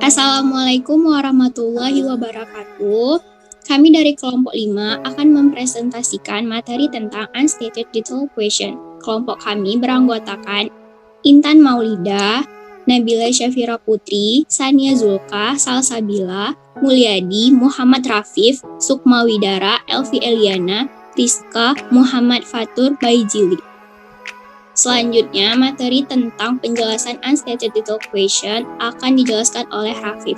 Assalamualaikum warahmatullahi wabarakatuh. Kami dari kelompok 5 akan mempresentasikan materi tentang Unstated Detailed Question. Kelompok kami beranggotakan Intan Maulidah, Nabila Syafira Putri, Sania Zulka, Salsabila, Mulyadi, Muhammad Rafif, Sukma Widara, Elvi Eliana, Rizka, Muhammad Fatur Baijili. Selanjutnya, materi tentang penjelasan Unstated Detailed Question akan dijelaskan oleh Rafif.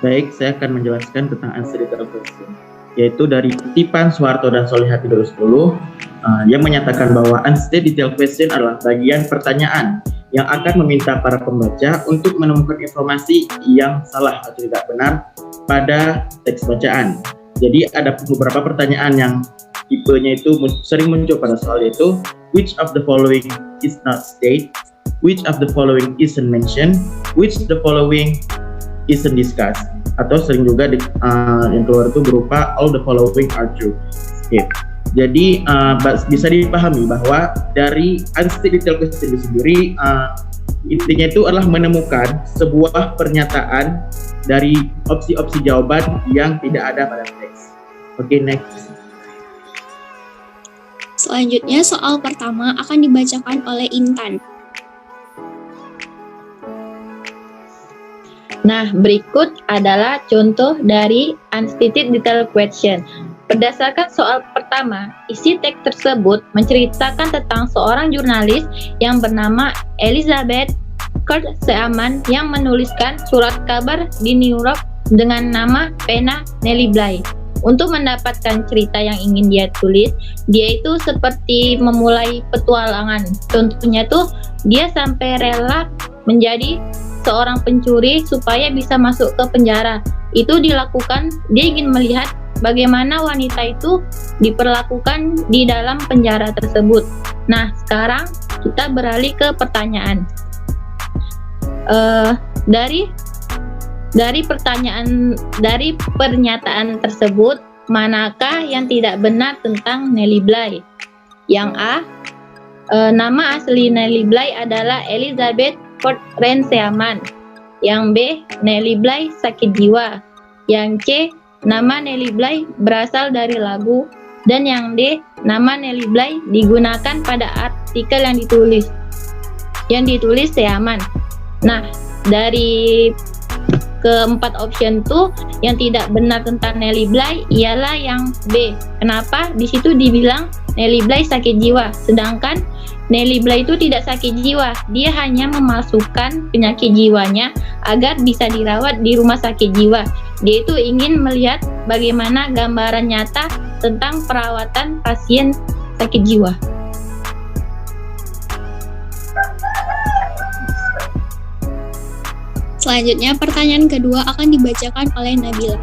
Baik, saya akan menjelaskan tentang Unstated Detailed Question, yaitu dari kutipan Soeharto dan Solihati 2010 yang menyatakan bahwa Unstated Detailed Question adalah bagian pertanyaan yang akan meminta para pembaca untuk menemukan informasi yang salah atau tidak benar pada teks bacaan. Jadi ada beberapa pertanyaan yang tipenya itu sering muncul pada soal itu, which of the following is not stated, which of the following isn't mentioned, which the following isn't discussed, atau sering juga yang keluar itu berupa all the following are true. Okay. Jadi bisa dipahami bahwa dari Unstated Detailed Question itu sendiri intinya itu adalah menemukan sebuah pernyataan dari opsi-opsi jawaban yang tidak ada pada teks. Oke, next. Selanjutnya, soal pertama akan dibacakan oleh Intan. Nah, berikut adalah contoh dari Unstated Detailed Question. Berdasarkan soal pertama, isi teks tersebut menceritakan tentang seorang jurnalis yang bernama Elizabeth Kurt Seaman yang menuliskan surat kabar di New York dengan nama pena Nellie Bly. Untuk mendapatkan cerita yang ingin dia tulis, dia itu seperti memulai petualangan. Contohnya tuh, dia sampai rela menjadi seorang pencuri supaya bisa masuk ke penjara. Itu dilakukan, dia ingin melihat bagaimana wanita itu diperlakukan di dalam penjara tersebut. Nah, sekarang kita beralih ke pertanyaan. Dari pernyataan tersebut, manakah yang tidak benar tentang Nellie Bly? Yang A, nama asli Nellie Bly adalah Elizabeth Ford Wren Seaman. Yang B, Nellie Bly sakit jiwa. Yang C, nama Nellie Bly berasal dari lagu. Dan yang D, nama Nellie Bly digunakan pada artikel yang ditulis Seaman. Nah, dari keempat option tuh yang tidak benar tentang Nellie Bly ialah yang B. Kenapa? Di situ dibilang Nellie Bly sakit jiwa, sedangkan Nellie Bly itu tidak sakit jiwa. Dia hanya memasukkan penyakit jiwanya agar bisa dirawat di rumah sakit jiwa. Dia itu ingin melihat bagaimana gambaran nyata tentang perawatan pasien sakit jiwa. Selanjutnya, pertanyaan kedua akan dibacakan oleh Nabila.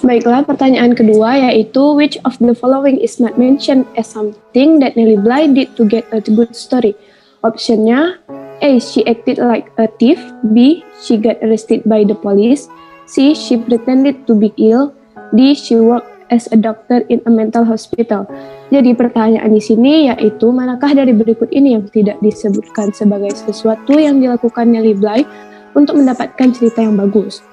Baiklah, pertanyaan kedua yaitu which of the following is not mentioned as something that Nellie Bly did to get a good story? Optionnya A. She acted like a thief. B. She got arrested by the police. C. She pretended to be ill. D. She worked as a doctor in a mental hospital. Jadi pertanyaan di sini yaitu manakah dari berikut ini yang tidak disebutkan sebagai sesuatu yang dilakukan Nellie Bly untuk mendapatkan cerita yang bagus?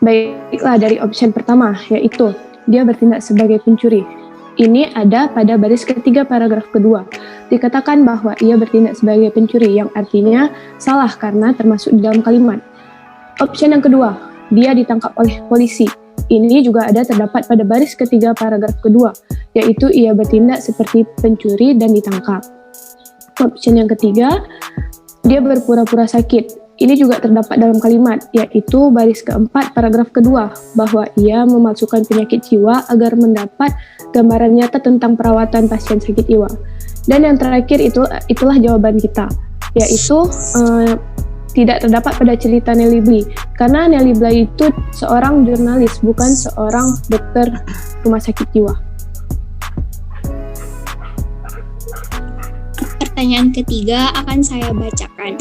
Baiklah, dari option pertama yaitu dia bertindak sebagai pencuri. Ini ada pada baris ketiga paragraf kedua. Dikatakan bahwa ia bertindak sebagai pencuri yang artinya salah karena termasuk di dalam kalimat. Option yang kedua, dia ditangkap oleh polisi. Ini juga ada terdapat pada baris ketiga paragraf kedua, yaitu ia bertindak seperti pencuri dan ditangkap. Option yang ketiga, dia berpura-pura sakit. Ini juga terdapat dalam kalimat, yaitu baris keempat paragraf kedua, bahwa ia memasukkan penyakit jiwa agar mendapat gambaran nyata tentang perawatan pasien sakit jiwa. Dan yang terakhir itulah jawaban kita, yaitu tidak terdapat pada cerita Nellie Bly, karena Nellie Bly itu seorang jurnalis, bukan seorang dokter rumah sakit jiwa. Pertanyaan ketiga akan saya bacakan.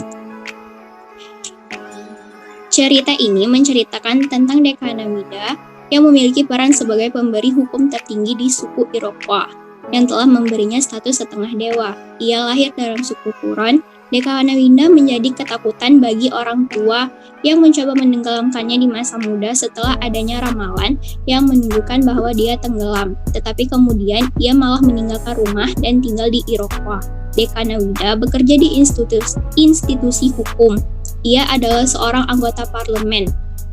Cerita ini menceritakan tentang Dekanamida yang memiliki peran sebagai pemberi hukum tertinggi di suku Iroquois yang telah memberinya status setengah dewa. Ia lahir dalam suku Huron Dekanawida menjadi ketakutan bagi orang tua yang mencoba menenggelamkannya di masa muda setelah adanya ramalan yang menunjukkan bahwa dia tenggelam. Tetapi kemudian ia malah meninggalkan rumah dan tinggal di Iroquois. Dekanawida bekerja di institusi hukum. Ia adalah seorang anggota parlemen.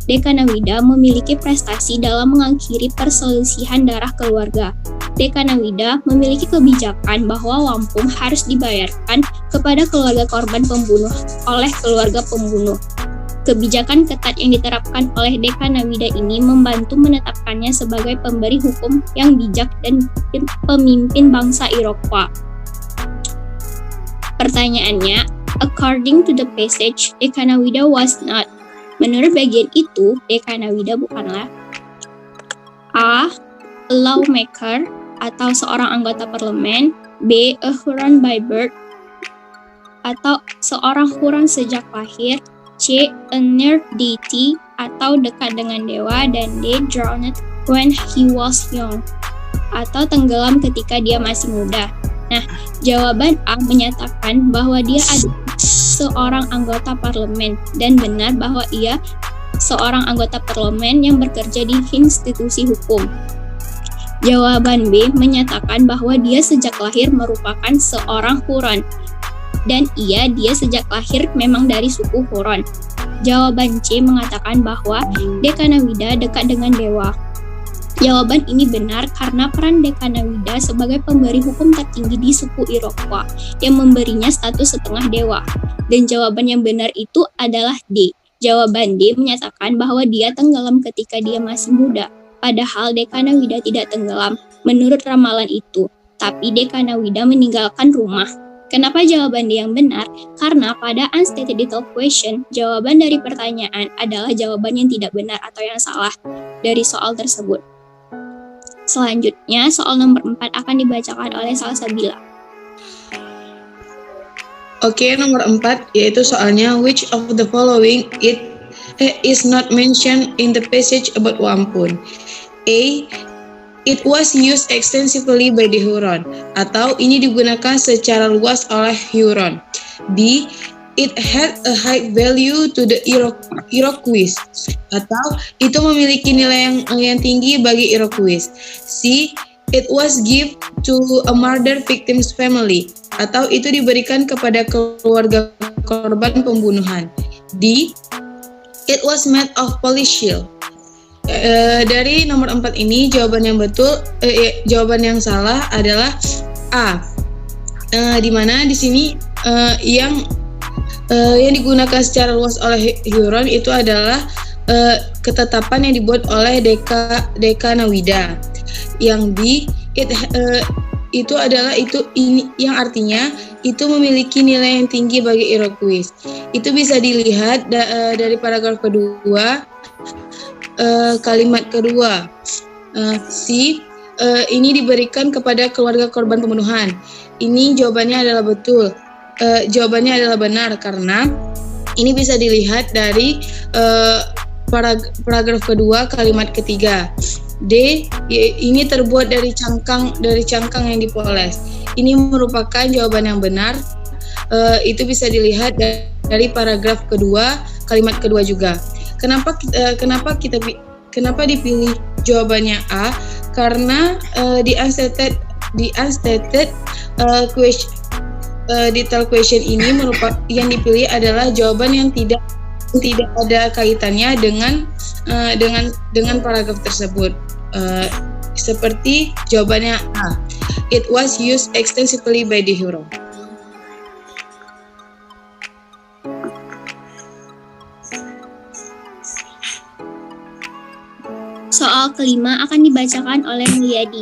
Dekanawida memiliki prestasi dalam mengakhiri perselisihan darah keluarga. Dekanawida memiliki kebijakan bahwa Wampum harus dibayarkan kepada keluarga korban pembunuh oleh keluarga pembunuh. Kebijakan ketat yang diterapkan oleh Dekanawida ini membantu menetapkannya sebagai pemberi hukum yang bijak dan pemimpin bangsa Iroquois. Pertanyaannya, according to the passage, Dekanawida was not. Menurut bagian itu, Dekanawida bukanlah A. A lawmaker atau seorang anggota parlemen, B. A Huron by birth atau seorang Huron sejak lahir, C. A near deity atau dekat dengan dewa, dan D. Drowned when he was young atau tenggelam ketika dia masih muda. Nah, jawaban A menyatakan bahwa dia adalah seorang anggota parlemen dan benar bahwa ia seorang anggota parlemen yang bekerja di institusi hukum. Jawaban B menyatakan bahwa dia sejak lahir merupakan seorang Huron dan dia sejak lahir memang dari suku Huron. Jawaban C mengatakan bahwa Dekanawida dekat dengan dewa. Jawaban ini benar karena peran Dekanawida sebagai pemberi hukum tertinggi di suku Iroquois yang memberinya status setengah dewa. Dan jawaban yang benar itu adalah D. Jawaban D menyatakan bahwa dia tenggelam ketika dia masih muda. Padahal Dekanawida tidak tenggelam menurut ramalan itu, tapi Dekanawida meninggalkan rumah. Kenapa jawaban D yang benar? Karena pada unstated detail question, jawaban dari pertanyaan adalah jawaban yang tidak benar atau yang salah dari soal tersebut. Selanjutnya, soal nomor 4 akan dibacakan oleh Salsabila. Oke, nomor 4 yaitu soalnya which of the following is not mentioned in the passage about Wampum? A. It was used extensively by the Huron, atau ini digunakan secara luas oleh Huron. B. It had a high value to the Iroquois, atau itu memiliki nilai yang tinggi bagi Iroquois. C. It was given to a murder victim's family, atau itu diberikan kepada keluarga korban pembunuhan. D. It was made of polished shield. Dari nomor 4 ini jawaban yang jawaban yang salah adalah A. Di mana di sini yang digunakan secara luas oleh Huron itu adalah ketetapan yang dibuat oleh Dekanawida. Yang B, itu adalah ini yang artinya itu memiliki nilai yang tinggi bagi Iroquois. Itu bisa dilihat dari paragraf kedua, kalimat kedua. C, ini diberikan kepada keluarga korban pembunuhan. Ini jawabannya adalah betul. Jawabannya adalah benar karena ini bisa dilihat dari paragraf kedua kalimat ketiga. D, ini terbuat dari cangkang yang dipoles. Ini merupakan jawaban yang benar. Itu bisa dilihat dari paragraf kedua kalimat kedua juga. Kenapa dipilih jawabannya A? Karena di unstated question detail question ini yang dipilih adalah jawaban yang tidak ada kaitannya dengan paragraf tersebut. Seperti jawabannya A. It was used extensively by the Huron. Soal kelima akan dibacakan oleh Mulyadi.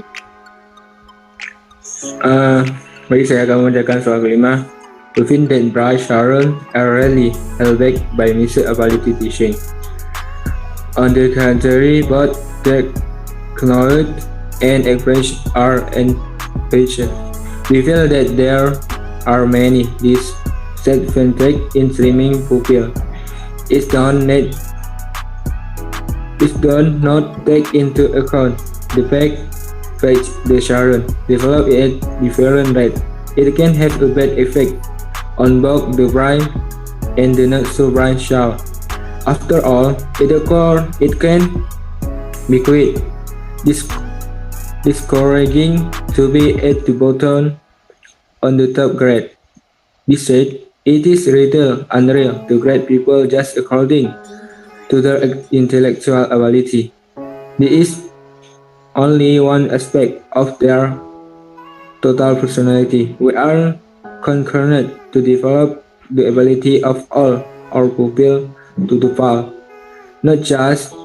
Baik, saya akan membacakan soal kelima. Within that bright shower are rarely held back by municipality teaching. On the contrary, both the knowledge and experience are impatient. We feel that there are many disadvantages in swimming pupil. It does not take into account the fact that the children develop at different rates. It can have a bad effect on both the bright and the not so bright side. After all, at the core, it can be quite discouraging to be at the bottom on the top grade. This said, it is rather unreal to grade people just according to their intellectual ability. There is only one aspect of their total personality. We are concerned to develop the ability of all our pupils to do well, not just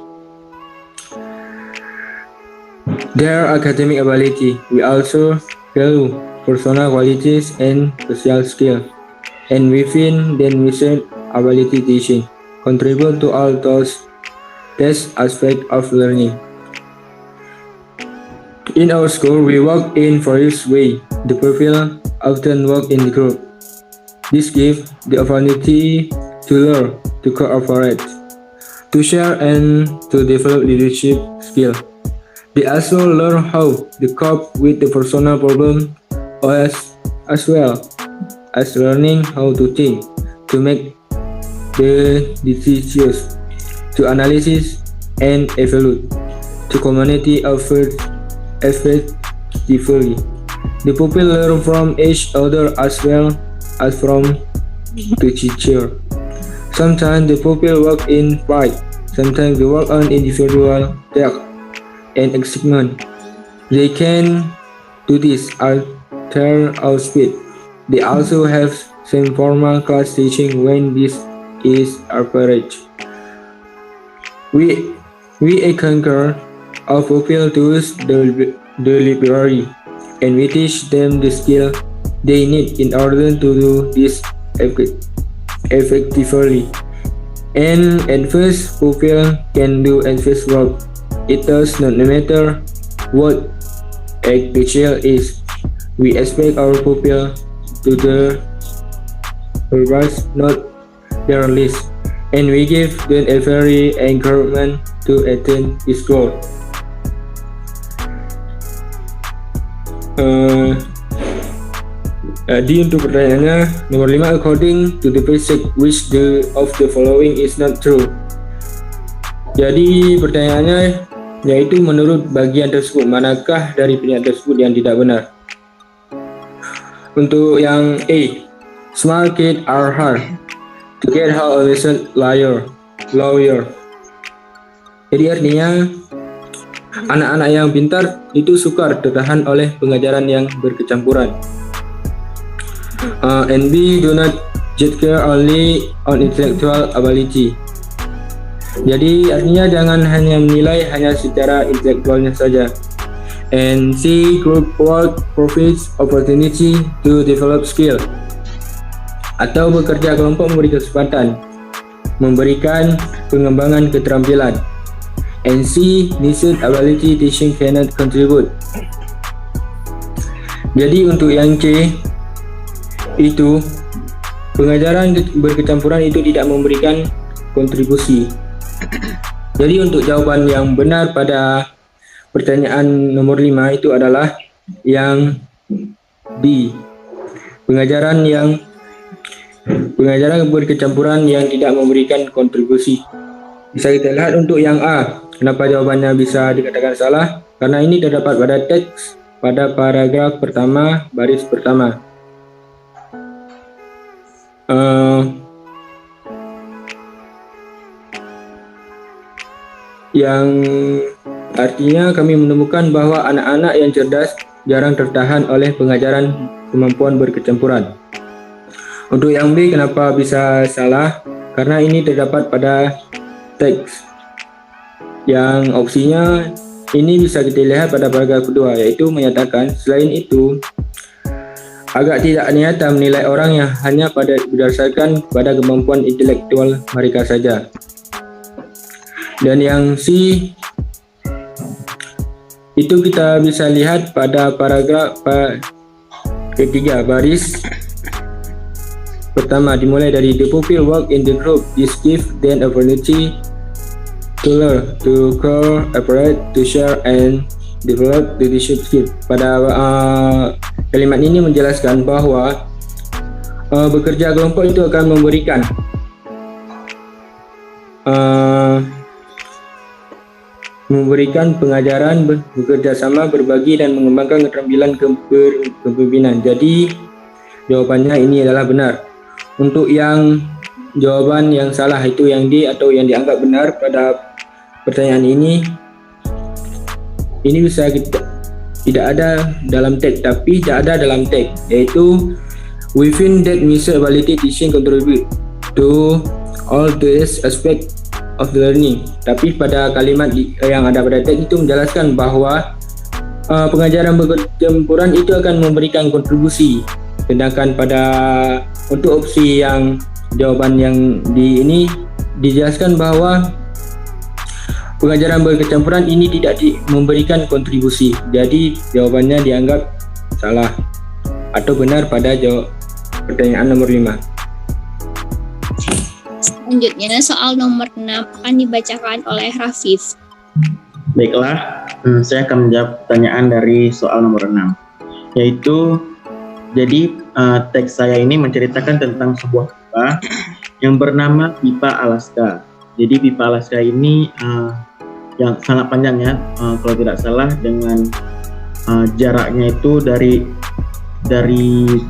their academic ability. We also value personal qualities and social skills, and within then mission ability teaching contribute to all those aspects of learning. In our school, we work in various ways. The pupils often work in group. This gives the opportunity to learn, to cooperate, to share, and to develop leadership skills. They also learn how to cope with the personal problems as well as learning how to think, to make the decisions, to analyze and evaluate, to community effectively. The pupils learn from each other as well as from the teacher. Sometimes the pupils work in pride, sometimes they work on individual tasks and achievement. They can do this at their own speed. They also have some formal class teaching when this is appropriate. We encourage our pupils to use the library, and we teach them the skill they need in order to do this effectively. And at first, pupils can do advanced work. It does not matter what age the child is. We expect our pupils to the purpose, not their list, and we give them every encouragement to attain this goal. Jadi untuk pertanyaannya nomor 5, according to the passage which of the following is not true. Jadi pertanyaannya yaitu menurut bagian tersebut, manakah dari pernyataan tersebut yang tidak benar? Untuk yang A, small kids are hard to get how a lesson lawyer. Jadi artinya anak-anak yang pintar itu sukar tertahan oleh pengajaran yang berkecampuran. And B, do not judge only on intellectual ability. Jadi artinya jangan hanya menilai hanya secara intelektualnya saja. And C, group work provides opportunity to develop skill. Atau bekerja kelompok memberi kesempatan memberikan pengembangan keterampilan. And C, missed ability teaching cannot contribute. Jadi untuk yang C itu pengajaran berkecampuran itu tidak memberikan kontribusi. Jadi untuk jawaban yang benar pada pertanyaan nomor 5 itu adalah yang B. Pengajaran berkecampuran yang tidak memberikan kontribusi. Bisa kita lihat untuk yang A. Kenapa jawabannya bisa dikatakan salah? Karena ini terdapat pada teks pada paragraf pertama, baris pertama. Yang artinya kami menemukan bahwa anak-anak yang cerdas jarang tertahan oleh pengajaran kemampuan berkecampuran. Untuk yang B, kenapa bisa salah? Karena ini terdapat pada teks. Yang opsinya ini bisa kita lihat pada paragraf kedua, yaitu menyatakan selain itu agak tidak nyata menilai orang yang hanya berdasarkan pada kemampuan intelektual mereka saja. Dan yang C itu kita bisa lihat pada paragraf ketiga, baris pertama, dimulai dari the pupil work in the group. This give them opportunity to learn, to cooperate, to share and develop leadership skill. Pada kalimat ini menjelaskan bahwa bekerja kelompok itu akan memberikan pengajaran, bekerja sama, berbagi, dan mengembangkan keterampilan kepemimpinan. Jadi jawabannya ini adalah benar. Untuk yang jawaban yang salah itu yang D atau yang dianggap benar pada pertanyaan ini bisa tidak ada dalam teks, tapi tidak ada dalam teks, yaitu within that Mr. ability teaching contribute to all these aspects of the learning. Tapi pada kalimat yang ada pada teks itu menjelaskan bahwa pengajaran bercampuran itu akan memberikan kontribusi. Sedangkan untuk opsi yang jawaban yang di ini dijelaskan bahwa pengajaran berkecampuran ini tidak memberikan kontribusi. Jadi jawabannya dianggap salah atau benar pada pertanyaan nomor 5. Selanjutnya soal nomor 6 akan dibacakan oleh Rafif. Baiklah, saya akan menjawab pertanyaan dari soal nomor 6, yaitu jadi teks saya ini menceritakan tentang sebuah pipa yang bernama pipa Alaska. Jadi pipa Alaska ini yang sangat panjang ya, kalau tidak salah dengan jaraknya itu dari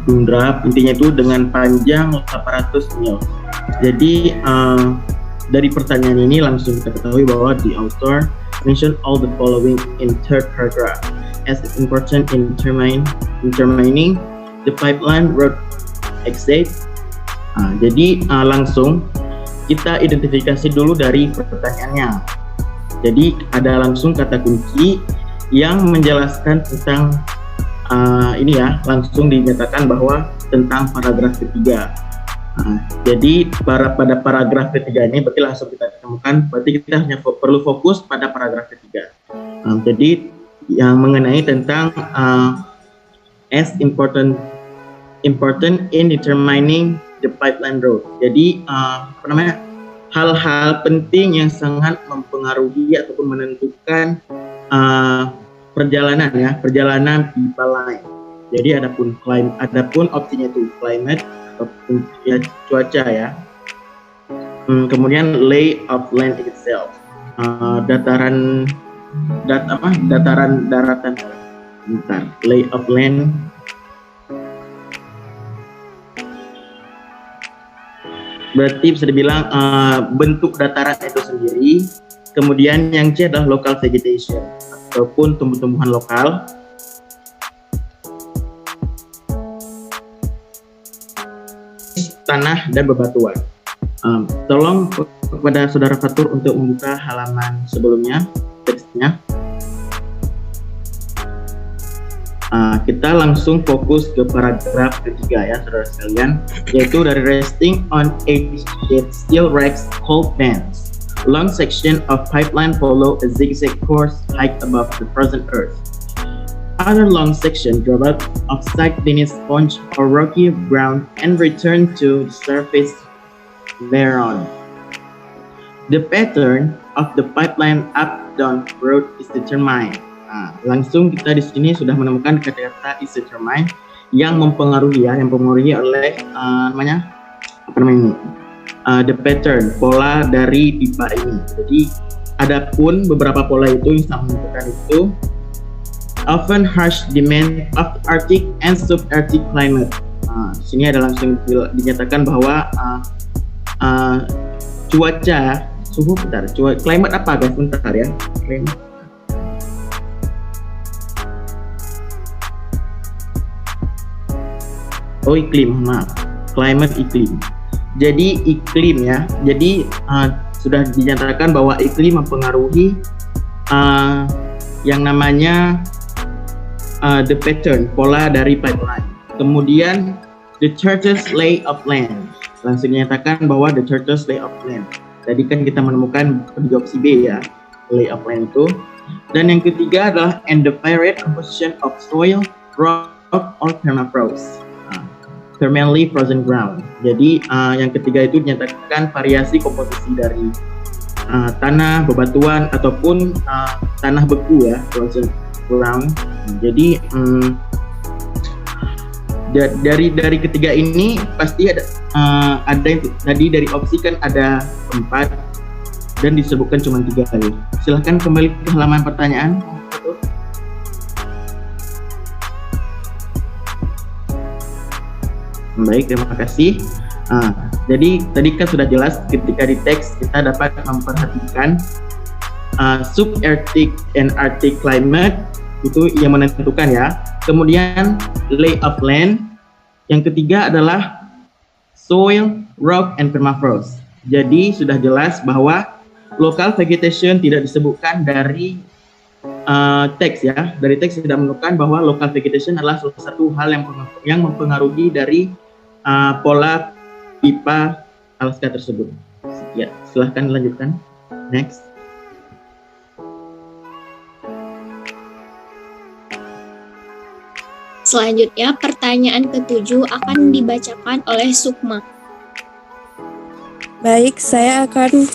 tundra, intinya itu dengan panjang 800 mil. Jadi dari pertanyaan ini langsung kita ketahui bahwa the author mention all the following in third paragraph as important in determining the pipeline road exit. Jadi langsung kita identifikasi dulu dari pertanyaannya. Jadi ada langsung kata kunci yang menjelaskan tentang ini ya, langsung dinyatakan bahwa tentang paragraf ketiga. Jadi pada paragraf ketiga ini berarti langsung kita temukan, berarti kita hanya perlu fokus pada paragraf ketiga. Jadi yang mengenai tentang as important in determining the pipeline road. Jadi hal-hal penting yang sangat mempengaruhi ataupun menentukan perjalanan pipa line. Jadi adapun opsinya itu climate ataupun ya cuaca ya. Kemudian lay of land itself, daratan. Lay of land. Berarti bisa dibilang bentuk dataran itu sendiri. Kemudian yang C adalah local vegetation ataupun tumbuh-tumbuhan lokal. Tanah dan bebatuan. Tolong kepada saudara Fatur untuk membuka halaman sebelumnya teksnya. Kita langsung fokus ke paragraf ketiga ya saudara sekalian, yaitu dari resting on a steel racks called bands. Long section of pipeline follow a zigzag course high above the present earth. Other long section drop out of side beneath sponge or rocky ground and return to the surface thereon. The pattern of the pipeline up-down road is determined. Langsung kita di sini sudah menemukan kata-kata is determined yang mempengaruhi oleh the pattern, pola dari pipa ini. Jadi adapun beberapa pola itu yang sangat menentukan itu often harsh demand of Arctic and subarctic climate. Sini ada langsung dinyatakan bahwa cuaca suhu climate apa guys? Bentar ya. Iklim, climate iklim. Jadi iklim ya. Jadi sudah dinyatakan bahwa iklim mempengaruhi yang namanya the pattern, pola dari pipeline. Kemudian the charters lay of land. Langsung dinyatakan bahwa the charters lay of land. Tadi kan kita menemukan di opsi B ya, lay of land itu. Dan yang ketiga adalah and the varied composition of soil, rock or permafrost. Permanently frozen ground. Jadi yang ketiga itu dinyatakan variasi komposisi dari tanah, bebatuan ataupun tanah beku ya, frozen ground. Jadi dari ketiga ini pasti ada yang tadi dari opsi kan ada 4 dan disebutkan cuma 3 kali. Silahkan kembali ke halaman pertanyaan. Baik, terima kasih. Jadi tadi kan sudah jelas ketika di teks kita dapat memperhatikan subarctic and arctic climate itu yang menentukan ya. Kemudian lay of land. Yang ketiga adalah soil, rock, and permafrost. Jadi sudah jelas bahwa local vegetation tidak disebutkan dari teks ya. Dari teks tidak menunjukkan bahwa local vegetation adalah salah satu hal yang mempengaruhi dari pola pipa Alaska tersebut. Ya, silahkan lanjutkan. Next. Selanjutnya, pertanyaan ke-7 akan dibacakan oleh Sukma. Baik, saya akan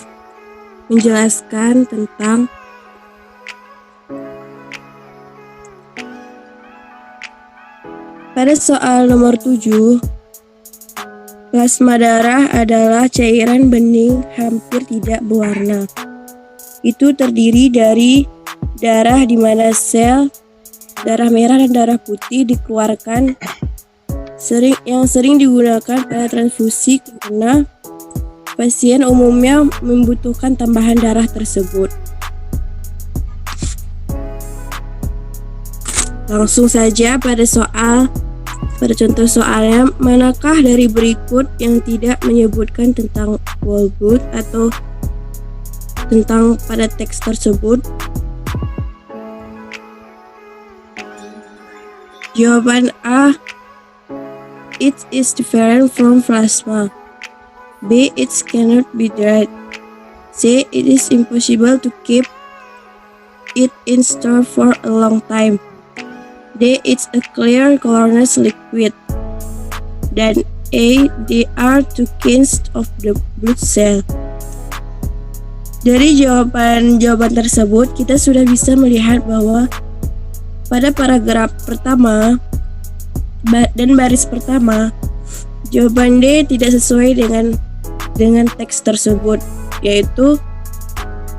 menjelaskan tentang pada soal nomor 7. Plasma darah adalah cairan bening hampir tidak berwarna. Itu terdiri dari darah di mana sel darah merah dan darah putih dikeluarkan yang sering digunakan pada transfusi karena pasien umumnya membutuhkan tambahan darah tersebut. Langsung saja pada contoh soalnya, manakah dari berikut yang tidak menyebutkan tentang whole blood atau tentang pada teks tersebut? Jawaban A, it is different from plasma. B, it cannot be dried. C, it is impossible to keep it in store for a long time. D, it's a clear colorless liquid. Dan A, they are two kinds of the blood cell. Dari jawaban tersebut, kita sudah bisa melihat bahwa pada paragraf pertama dan baris pertama, jawaban D tidak sesuai dengan teks tersebut, yaitu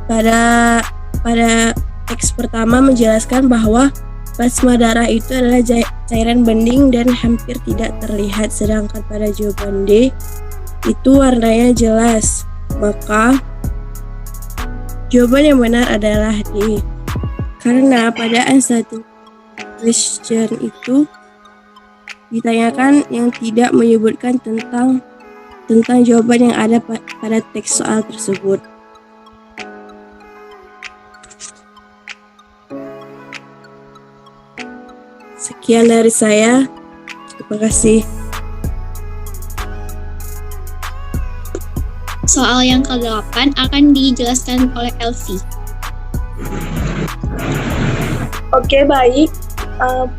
pada teks pertama menjelaskan bahwa plasma darah itu adalah cairan bening dan hampir tidak terlihat, sedangkan pada jawaban D itu warnanya jelas. Maka jawaban yang benar adalah D. Karena pada answer question itu ditanyakan yang tidak menyebutkan tentang jawaban yang ada pada teks soal tersebut. Sekian dari saya. Terima kasih. Soal yang ke-8 akan dijelaskan oleh Elvi. Oke, baik.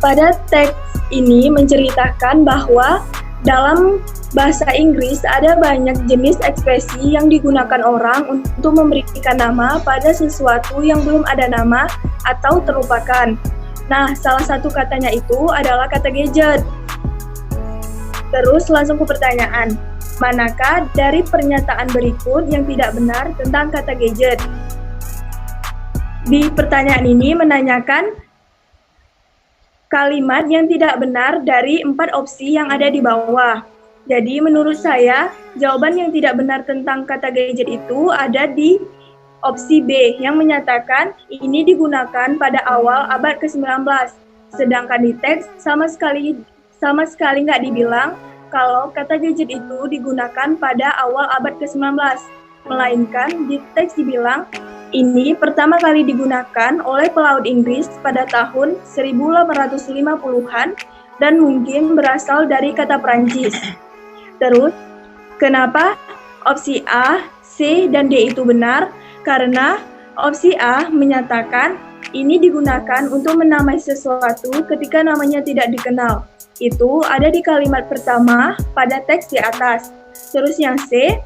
Pada teks ini menceritakan bahwa dalam bahasa Inggris ada banyak jenis ekspresi yang digunakan orang untuk memberikan nama pada sesuatu yang belum ada nama atau terlupakan. Nah, salah satu katanya itu adalah kata gadget. Terus langsung ke pertanyaan. Manakah dari pernyataan berikut yang tidak benar tentang kata gadget? Di pertanyaan ini menanyakan kalimat yang tidak benar dari 4 opsi yang ada di bawah. Jadi menurut saya, jawaban yang tidak benar tentang kata gadget itu ada di opsi B yang menyatakan ini digunakan pada awal abad ke-19. Sedangkan di teks sama sekali nggak dibilang kalau kata gadget itu digunakan pada awal abad ke-19. Melainkan di teks dibilang ini pertama kali digunakan oleh pelaut Inggris pada tahun 1850-an dan mungkin berasal dari kata Prancis. Terus, kenapa opsi A, C, dan D itu benar? Karena opsi A menyatakan ini digunakan untuk menamai sesuatu ketika namanya tidak dikenal. Itu ada di kalimat pertama pada teks di atas. Terus yang C,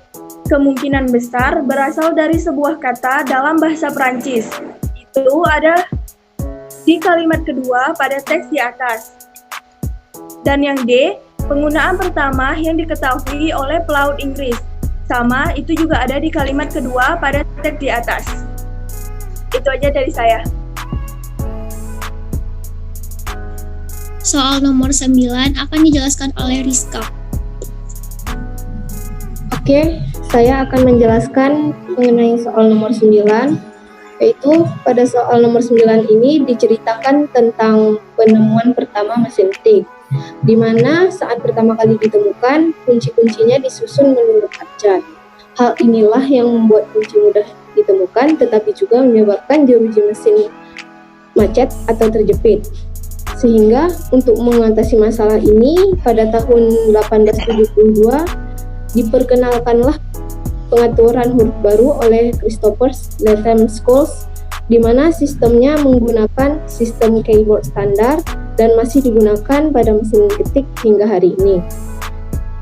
kemungkinan besar berasal dari sebuah kata dalam bahasa Prancis. Itu ada di kalimat kedua pada teks di atas. Dan yang D, Penggunaan pertama yang diketahui oleh pelaut Inggris. Sama, itu juga ada di kalimat kedua pada teks di atas. Itu aja dari saya. Soal nomor 9 akan dijelaskan oleh Rizka. Oke, saya akan menjelaskan mengenai soal nomor 9, yaitu pada soal nomor 9 ini diceritakan tentang penemuan pertama mesin tik, di mana saat pertama kali ditemukan, kunci-kuncinya disusun menurut abjad. Hal inilah yang membuat kunci mudah ditemukan, tetapi juga menyebabkan jeruji mesin macet atau terjepit. Sehingga untuk mengatasi masalah ini, pada tahun 1872 diperkenalkanlah pengaturan huruf baru oleh Christopher Latham Scholes, di mana sistemnya menggunakan sistem keyboard standar dan masih digunakan pada mesin ketik hingga hari ini.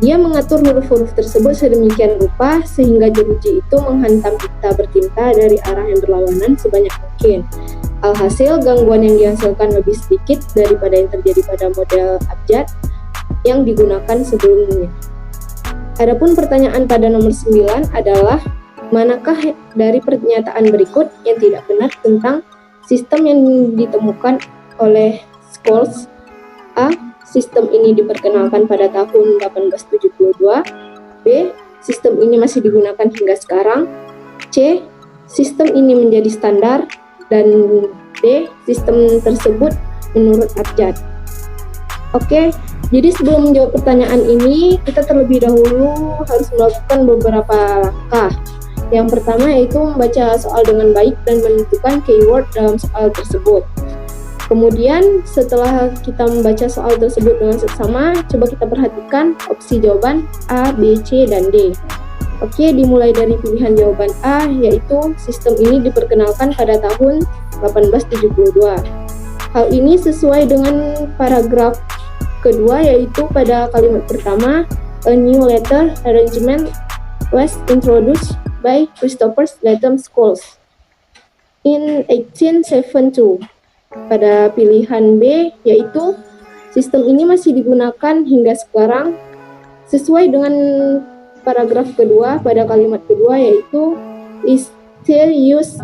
Dia mengatur huruf-huruf tersebut sedemikian rupa sehingga jeruji itu menghantam tinta bertinta dari arah yang berlawanan sebanyak mungkin. Alhasil, gangguan yang dihasilkan lebih sedikit daripada yang terjadi pada model abjad yang digunakan sebelumnya. Adapun pertanyaan pada nomor 9 adalah, manakah dari pernyataan berikut yang tidak benar tentang sistem yang ditemukan oleh Scholes? A. Sistem ini diperkenalkan pada tahun 1872. B. Sistem ini masih digunakan hingga sekarang. C. Sistem ini menjadi standar. Dan D. Sistem tersebut menurut abjad. Oke, jadi sebelum menjawab pertanyaan ini, kita terlebih dahulu harus melakukan beberapa langkah. Yang pertama yaitu membaca soal dengan baik dan menentukan keyword dalam soal tersebut. Kemudian setelah kita membaca soal tersebut dengan seksama, coba kita perhatikan opsi jawaban A, B, C, dan D. Oke, dimulai dari pilihan jawaban A, yaitu sistem ini diperkenalkan pada tahun 1872. Hal ini sesuai dengan paragraf kedua, yaitu pada kalimat pertama, a new letter arrangement was introduced by Christopher Latham Scholes in 1872. Pada pilihan B, yaitu sistem ini masih digunakan hingga sekarang, sesuai dengan paragraf kedua pada kalimat kedua, yaitu is still used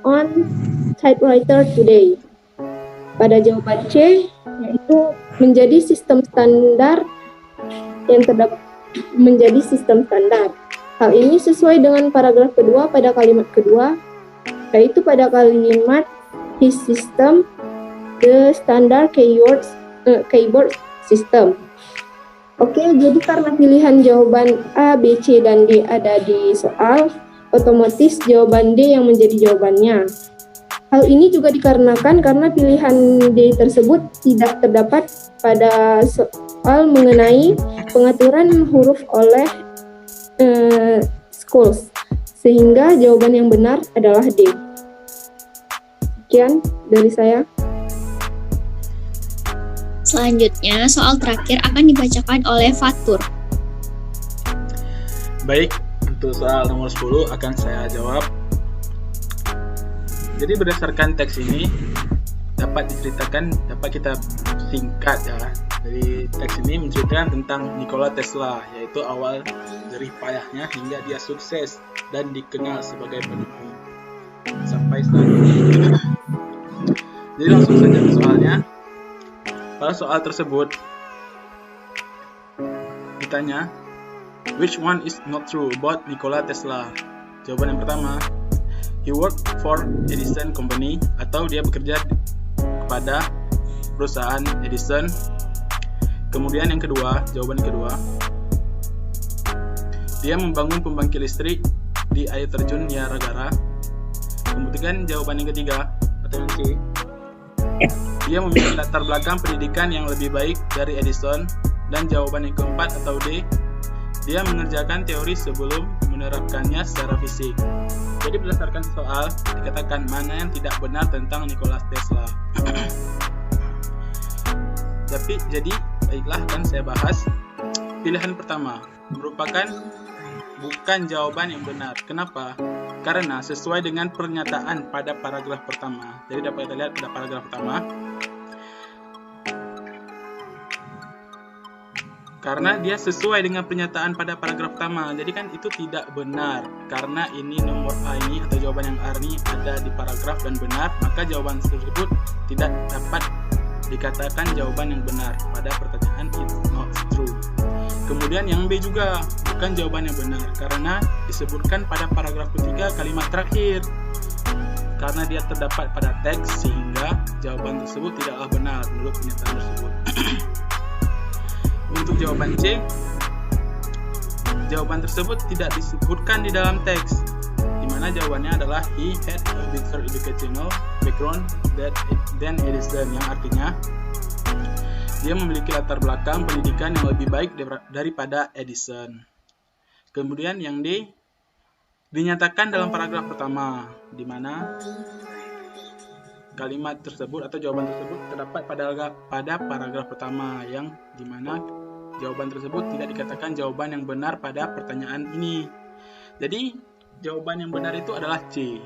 on typewriter today. Pada jawaban C, yaitu menjadi sistem standar yang terdapat menjadi sistem standar. Hal ini sesuai dengan paragraf kedua pada kalimat kedua, yaitu pada kalimat his system the standard keyboard system. Oke, jadi karena pilihan jawaban A, B, C, dan D ada di soal, otomatis jawaban D yang menjadi jawabannya. Hal ini juga dikarenakan karena pilihan D tersebut tidak terdapat pada soal mengenai pengaturan huruf oleh Scholes, sehingga jawaban yang benar adalah D. Sekian dari saya. Selanjutnya, soal terakhir akan dibacakan oleh Fatur. Baik, untuk soal nomor 10 akan saya jawab. Jadi berdasarkan teks ini dapat kita singkat ya. Jadi teks ini menceritakan tentang Nikola Tesla, yaitu awal jerih payahnya hingga dia sukses dan dikenal sebagai penemu sampai saat ini. Jadi langsung saja ke soalnya. Pada soal tersebut ditanya, which one is not true about Nikola Tesla? Jawaban yang pertama, he worked for Edison Company, atau dia bekerja kepada perusahaan Edison. Kemudian yang kedua, jawaban kedua, dia membangun pembangkit listrik di air terjun Niagara. Kemudian jawaban yang ketiga, atau yang C, dia memiliki latar belakang pendidikan yang lebih baik dari Edison. Dan jawaban yang keempat atau D, dia mengerjakan teori sebelum menerapkannya secara fisik. Jadi berdasarkan soal dikatakan mana yang tidak benar tentang Nikola Tesla. Jadi baiklah, akan saya bahas. Pilihan pertama merupakan bukan jawaban yang benar. Kenapa? Karena sesuai dengan pernyataan pada paragraf pertama. Jadi dapat kita lihat pada paragraf pertama, karena dia sesuai dengan pernyataan pada paragraf pertama. Jadi kan itu tidak benar, karena ini nomor A ini atau jawaban yang A ini ada di paragraf dan benar, maka jawaban tersebut tidak dapat dikatakan jawaban yang benar pada pertanyaan it's not true. Kemudian yang B juga bukan jawaban yang benar, karena disebutkan pada paragraf ketiga kalimat terakhir. Karena dia terdapat pada teks, sehingga jawaban tersebut tidaklah benar menurut pernyataan tersebut. Untuk jawaban C, jawaban tersebut tidak disebutkan di dalam teks, di mana jawabannya adalah he had a better educational background than Edison, yang artinya dia memiliki latar belakang pendidikan yang lebih baik daripada Edison. Kemudian yang D, dinyatakan dalam paragraf pertama, di mana kalimat tersebut atau jawaban tersebut terdapat pada paragraf pertama, yang di mana jawaban tersebut tidak dikatakan jawaban yang benar pada pertanyaan ini. Jadi jawaban yang benar itu adalah C,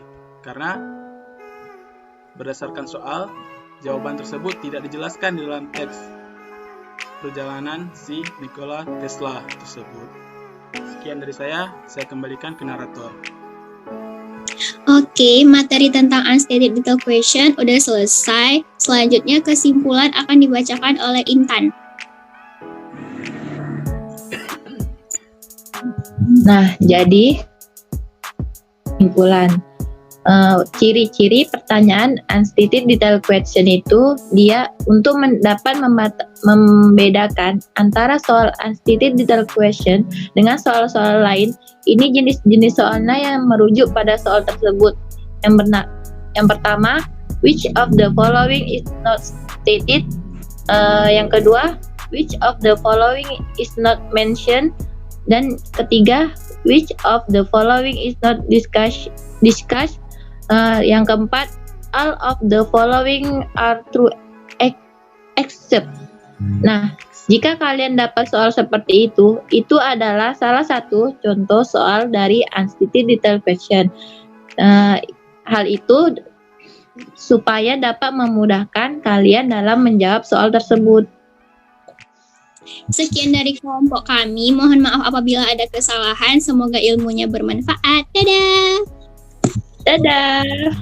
karena berdasarkan soal, jawaban tersebut tidak dijelaskan di dalam teks perjalanan si Nikola Tesla tersebut. Sekian dari saya kembalikan ke narator. Oke, materi tentang unstated detail question udah selesai. Selanjutnya kesimpulan akan dibacakan oleh Intan. Nah, jadi kesimpulan. Ciri-ciri pertanyaan unstated detail question itu dia untuk dapat membedakan antara soal unstated detail question dengan soal-soal lain. Ini jenis-jenis soalnya yang merujuk pada soal tersebut. Yang pertama, which of the following is not stated? Yang kedua, which of the following is not mentioned? Dan ketiga, which of the following is not discussed? Yang keempat, all of the following are true except. Nah, jika kalian dapat soal seperti itu adalah salah satu contoh soal dari unstated detail question. Hal itu supaya dapat memudahkan kalian dalam menjawab soal tersebut. Sekian dari kelompok kami. Mohon maaf apabila ada kesalahan. Semoga ilmunya bermanfaat. Dadah! Dadah!